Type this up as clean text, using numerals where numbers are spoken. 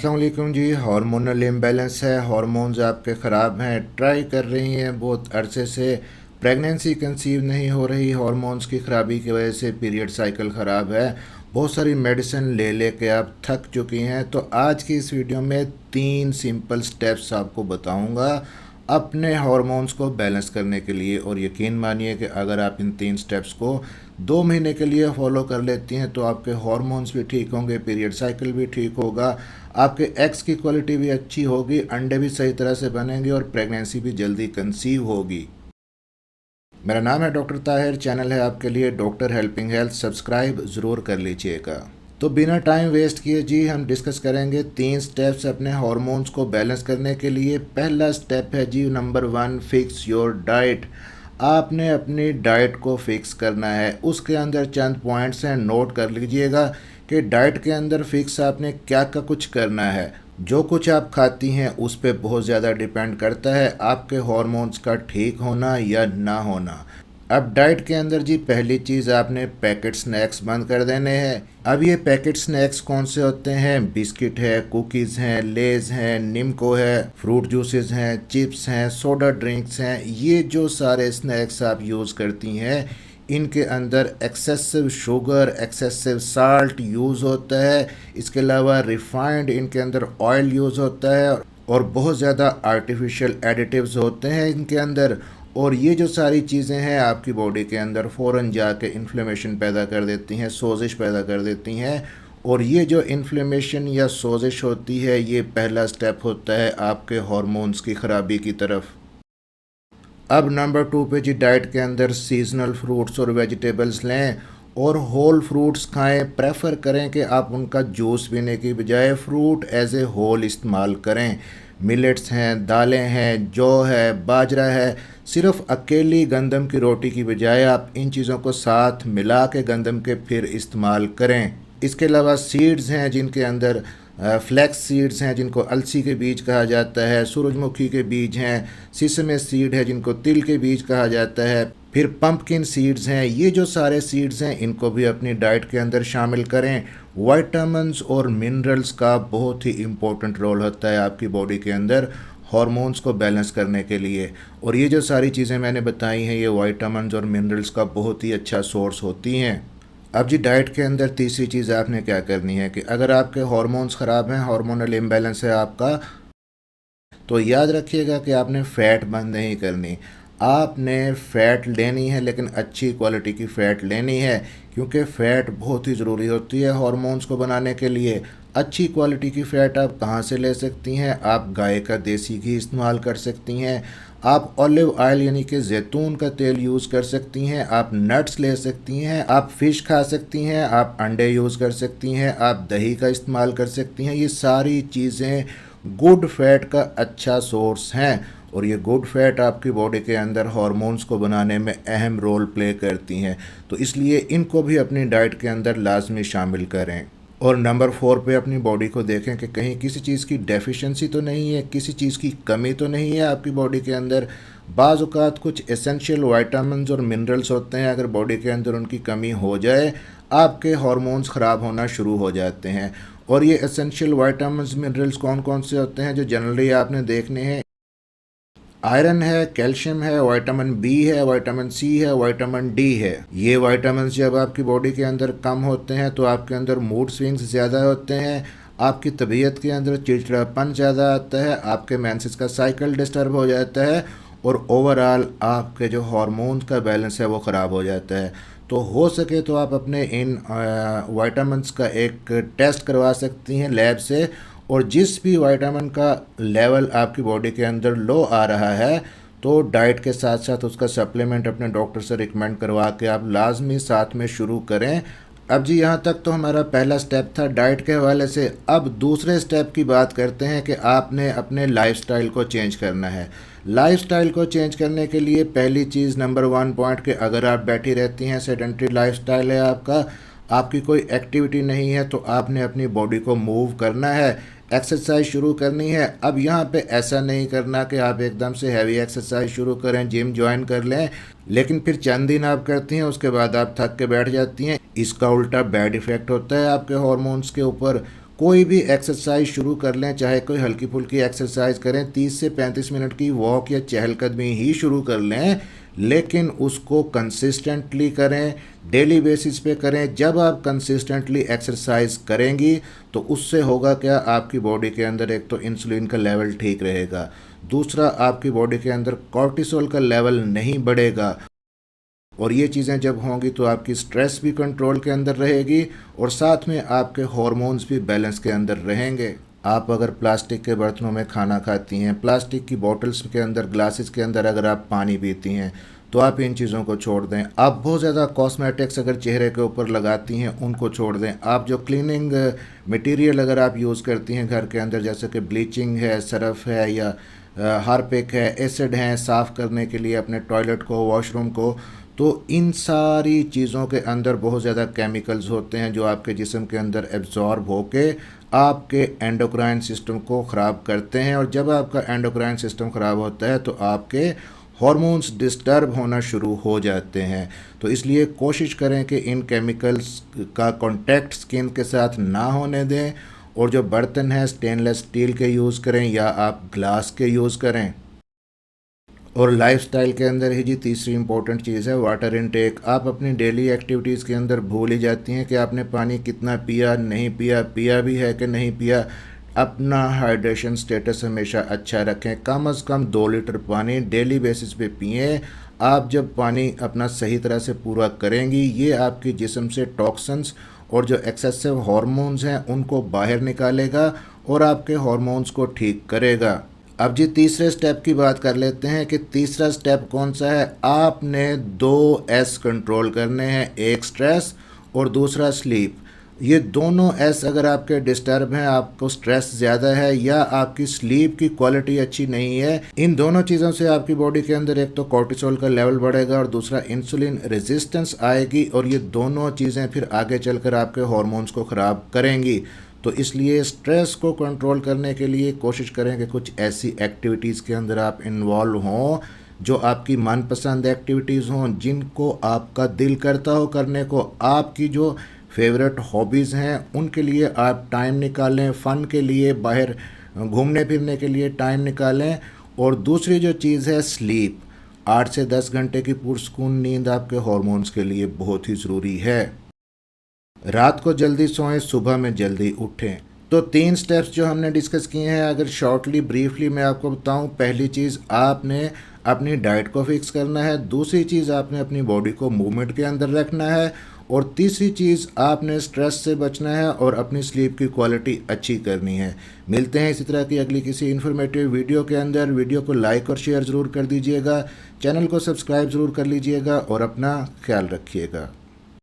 अस्सलाम वालेकुम जी। Hormonal imbalance है, हार्मोन्स आपके ख़राब हैं, ट्राई कर रही हैं बहुत अरसे से, प्रेगनेंसी कंसीव नहीं हो रही, हार्मोन्स की ख़राबी की वजह से पीरियड साइकिल ख़राब है, बहुत सारी मेडिसिन ले ले के आप थक चुकी हैं। तो आज की इस वीडियो में 3 सिंपल स्टेप्स आपको बताऊंगा अपने हार्मोन्स को बैलेंस करने के लिए। और यकीन मानिए कि अगर आप इन 3 स्टेप्स को 2 महीने के लिए फॉलो कर लेती हैं तो आपके हार्मोन्स भी ठीक होंगे, पीरियड साइकिल भी ठीक होगा, आपके एग्स की क्वालिटी भी अच्छी होगी, अंडे भी सही तरह से बनेंगे और प्रेगनेंसी भी जल्दी कंसीव होगी। मेरा नाम है डॉक्टर ताहिर, चैनल है आपके लिए डॉक्टर हेल्पिंग हेल्थ, सब्सक्राइब ज़रूर कर लीजिएगा। तो बिना टाइम वेस्ट किए जी हम डिस्कस करेंगे 3 स्टेप्स अपने हार्मोन्स को बैलेंस करने के लिए। पहला स्टेप है जी नंबर 1, फिक्स योर डाइट। आपने अपनी डाइट को फिक्स करना है। उसके अंदर चंद पॉइंट्स हैं, नोट कर लीजिएगा कि डाइट के अंदर फिक्स आपने क्या क्या कुछ करना है। जो कुछ आप खाती हैं उस पर बहुत ज़्यादा डिपेंड करता है आपके हार्मोन्स का ठीक होना या ना होना। अब डाइट के अंदर जी पहली चीज़ आपने पैकेट स्नैक्स बंद कर देने हैं। अब ये पैकेट स्नैक्स कौन से होते हैं? बिस्किट है, कुकीज़ हैं, लेज़ हैं, निम्को है, फ्रूट जूसेस हैं, चिप्स हैं, सोडा ड्रिंक्स हैं। ये जो सारे स्नैक्स आप यूज़ करती हैं इनके अंदर excessive sugar, excessive salt use होता है। इसके अलावा रिफाइंड इनके अंदर ऑयल यूज़ होता है और बहुत ज़्यादा आर्टिफिशियल एडिटिव्स होते हैं इनके अंदर। और ये जो सारी चीज़ें हैं आपकी बॉडी के अंदर फ़ौरन जाके इन्फ्लेमेशन पैदा कर देती हैं, सोजिश पैदा कर देती हैं। और ये जो इन्फ्लेमेशन या सोजिश होती है ये पहला स्टेप होता है आपके हार्मोन्स की ख़राबी की तरफ। अब नंबर 2 पे जी डाइट के अंदर सीजनल फ्रूट्स और वेजिटेबल्स लें और होल फ्रूट्स खाएं। प्रेफर करें कि आप उनका जूस पीने की बजाय फ्रूट एज ए होल इस्तेमाल करें। मिलेट्स हैं, दालें हैं, जौ है, बाजरा है। सिर्फ अकेली गंदम की रोटी की बजाय आप इन चीज़ों को साथ मिला के गंदम के फिर इस्तेमाल करें। इसके अलावा सीड्स हैं जिनके अंदर फ्लैक्स सीड्स हैं जिनको अलसी के बीज कहा जाता है, सूरजमुखी के बीज हैं, सिसमे सीड है जिनको तिल के बीज कहा जाता है, फिर पंपकिन सीड्स हैं। ये जो सारे सीड्स हैं इनको भी अपनी डाइट के अंदर शामिल करें। विटामिन्स और मिनरल्स का बहुत ही इम्पोर्टेंट रोल होता है आपकी बॉडी के अंदर हार्मोन्स को बैलेंस करने के लिए। और ये जो सारी चीज़ें मैंने बताई हैं ये विटामिन्स और मिनरल्स का बहुत ही अच्छा सोर्स होती हैं। अब जी डाइट के अंदर तीसरी चीज़ आपने क्या करनी है कि अगर आपके हार्मोन्स ख़राब हैं, हार्मोनल इम्बैलेंस है आपका, तो याद रखिएगा कि आपने फ़ैट बंद नहीं करनी। आपने फ़ैट लेनी है लेकिन अच्छी क्वालिटी की फ़ैट लेनी है क्योंकि फ़ैट बहुत ही ज़रूरी होती है हार्मोन्स को बनाने के लिए। अच्छी क्वालिटी की फ़ैट आप कहाँ से ले सकती हैं? आप गाय का देसी घी इस्तेमाल कर सकती हैं, आप ऑलिव ऑयल यानी कि जैतून का तेल यूज़ कर सकती हैं, आप नट्स ले सकती हैं, आप फ़िश खा सकती हैं, आप अंडे यूज़ कर सकती हैं, आप दही का इस्तेमाल कर सकती हैं। ये सारी चीज़ें गुड फैट का अच्छा सोर्स हैं और ये गुड फैट आपकी बॉडी के अंदर हार्मोन्स को बनाने में अहम रोल प्ले करती हैं। तो इसलिए इनको भी अपनी डाइट के अंदर लाजमी शामिल करें। और नंबर 4 पे अपनी बॉडी को देखें कि कहीं किसी चीज़ की डेफिशिएंसी तो नहीं है, किसी चीज़ की कमी तो नहीं है आपकी बॉडी के अंदर। बाज़ औक़ात कुछ एसेंशियल विटामिन्स और मिनरल्स होते हैं, अगर बॉडी के अंदर उनकी कमी हो जाए आपके हार्मोन्स ख़राब होना शुरू हो जाते हैं। और ये एसेंशियल विटामिन्स मिनरल्स कौन कौन से होते हैं जो जनरली आपने देखने हैं? आयरन है, कैल्शियम है, विटामिन बी है, विटामिन सी है, विटामिन डी है। ये विटामिन जब आपकी बॉडी के अंदर कम होते हैं तो आपके अंदर मूड स्विंग्स ज़्यादा होते हैं, आपकी तबीयत के अंदर चिड़चिड़ापन ज़्यादा आता है, आपके मेंसेस का साइकिल डिस्टर्ब हो जाता है और ओवरऑल आपके जो हार्मोन्स का बैलेंस है वो ख़राब हो जाता है। तो हो सके तो आप अपने इन विटामिन्स का एक टेस्ट करवा सकती हैं लैब से, और जिस भी विटामिन का लेवल आपकी बॉडी के अंदर लो आ रहा है तो डाइट के साथ साथ उसका सप्लीमेंट अपने डॉक्टर से रिकमेंड करवा के आप लाजमी साथ में शुरू करें। अब जी यहाँ तक तो हमारा पहला स्टेप था डाइट के हवाले से। अब दूसरे स्टेप की बात करते हैं कि आपने अपने लाइफस्टाइल को चेंज करना है। लाइफस्टाइल को चेंज करने के लिए पहली चीज़ नंबर 1 पॉइंट कि अगर आप बैठी रहती हैं, सेडेंटरी लाइफस्टाइल है आपका, आपकी कोई एक्टिविटी नहीं है, तो आपने अपनी बॉडी को मूव करना है, एक्सरसाइज शुरू करनी है। अब यहाँ पे ऐसा नहीं करना कि आप एकदम से हैवी एक्सरसाइज शुरू करें, जिम ज्वाइन कर लें, लेकिन फिर चंद दिन आप करती हैं उसके बाद आप थक के बैठ जाती हैं। इसका उल्टा बैड इफ़ेक्ट होता है आपके हार्मोन्स के ऊपर। कोई भी एक्सरसाइज शुरू कर लें, चाहे कोई हल्की फुल्की एक्सरसाइज करें, 30 से 35 मिनट की वॉक या चहलकदमी ही शुरू कर लें, लेकिन उसको कंसिस्टेंटली करें, डेली बेसिस पे करें। जब आप कंसिस्टेंटली एक्सरसाइज करेंगी तो उससे होगा क्या, आपकी बॉडी के अंदर एक तो इंसुलिन का लेवल ठीक रहेगा, दूसरा आपकी बॉडी के अंदर कॉर्टिसोल का लेवल नहीं बढ़ेगा, और ये चीज़ें जब होंगी तो आपकी स्ट्रेस भी कंट्रोल के अंदर रहेगी और साथ में आपके हार्मोन्स भी बैलेंस के अंदर रहेंगे। आप अगर प्लास्टिक के बर्तनों में खाना खाती हैं, प्लास्टिक की बॉटल्स के अंदर, ग्लासेस के अंदर अगर आप पानी पीती हैं, तो आप इन चीज़ों को छोड़ दें। आप बहुत ज़्यादा कॉस्मेटिक्स अगर चेहरे के ऊपर लगाती हैं, उनको छोड़ दें। आप जो क्लीनिंग मटेरियल अगर आप यूज़ करती हैं घर के अंदर, जैसे कि ब्लीचिंग है, सरफ है या हार्पिक है, एसिड हैं साफ़ करने के लिए अपने टॉयलेट को, वॉशरूम को, तो इन सारी चीज़ों के अंदर बहुत ज़्यादा केमिकल्स होते हैं जो आपके जिस्म के अंदर एब्जॉर्ब होके आपके एंडोक्राइन सिस्टम को ख़राब करते हैं। और जब आपका एंडोक्राइन सिस्टम ख़राब होता है तो आपके हार्मोन्स डिस्टर्ब होना शुरू हो जाते हैं। तो इसलिए कोशिश करें कि इन केमिकल्स का कांटेक्ट स्किन के साथ ना होने दें, और जो बर्तन है स्टेनलेस स्टील के यूज़ करें या आप ग्लास के यूज़ करें। और लाइफस्टाइल के अंदर ही जी तीसरी इंपॉर्टेंट चीज़ है वाटर इनटेक। आप अपनी डेली एक्टिविटीज़ के अंदर भूल ही जाती हैं कि आपने पानी कितना पिया, नहीं पिया, पिया भी है कि नहीं पिया। अपना हाइड्रेशन स्टेटस हमेशा अच्छा रखें, कम से कम 2 लीटर पानी डेली बेसिस पे पिएं। आप जब पानी अपना सही तरह से पूरा करेंगी, ये आपके जिस्म से टॉक्सिन्स और जो एक्सेसिव हार्मोन्स हैं उनको बाहर निकालेगा और आपके हार्मोन्स को ठीक करेगा। अब जी तीसरे स्टेप की बात कर लेते हैं कि तीसरा स्टेप कौन सा है। आपने 2 एस कंट्रोल करने हैं, एक स्ट्रेस और दूसरा स्लीप। ये दोनों एस अगर आपके डिस्टर्ब हैं, आपको स्ट्रेस ज़्यादा है या आपकी स्लीप की क्वालिटी अच्छी नहीं है, इन दोनों चीज़ों से आपकी बॉडी के अंदर एक तो कॉर्टिसोल का लेवल बढ़ेगा और दूसरा इंसुलिन रेजिस्टेंस आएगी, और ये दोनों चीज़ें फिर आगे चलकर आपके हार्मोन्स को ख़राब करेंगी। तो इसलिए स्ट्रेस को कंट्रोल करने के लिए कोशिश करें कि कुछ ऐसी एक्टिविटीज़ के अंदर आप इन्वॉल्व हों जो आपकी मनपसंद एक्टिविटीज़ हों, जिनको आपका दिल करता हो करने को। आपकी जो फेवरेट हॉबीज़ हैं उनके लिए आप टाइम निकालें, फ़न के लिए, बाहर घूमने फिरने के लिए टाइम निकालें। और दूसरी जो चीज़ है स्लीप, 8 से 10 घंटे की पुरसकून नींद आपके हार्मोन्स के लिए बहुत ही ज़रूरी है। रात को जल्दी सोएं, सुबह में जल्दी उठें। तो 3 स्टेप्स जो हमने डिस्कस किए हैं, अगर शॉर्टली ब्रीफली मैं आपको बताऊं, पहली चीज़ आपने अपनी डाइट को फिक्स करना है, दूसरी चीज़ आपने अपनी बॉडी को मूवमेंट के अंदर रखना है, और तीसरी चीज़ आपने स्ट्रेस से बचना है और अपनी स्लीप की क्वालिटी अच्छी करनी है। मिलते हैं इसी तरह की अगली किसी इन्फॉर्मेटिव वीडियो के अंदर। वीडियो को लाइक और शेयर ज़रूर कर दीजिएगा, चैनल को सब्सक्राइब ज़रूर कर लीजिएगा और अपना ख्याल रखिएगा।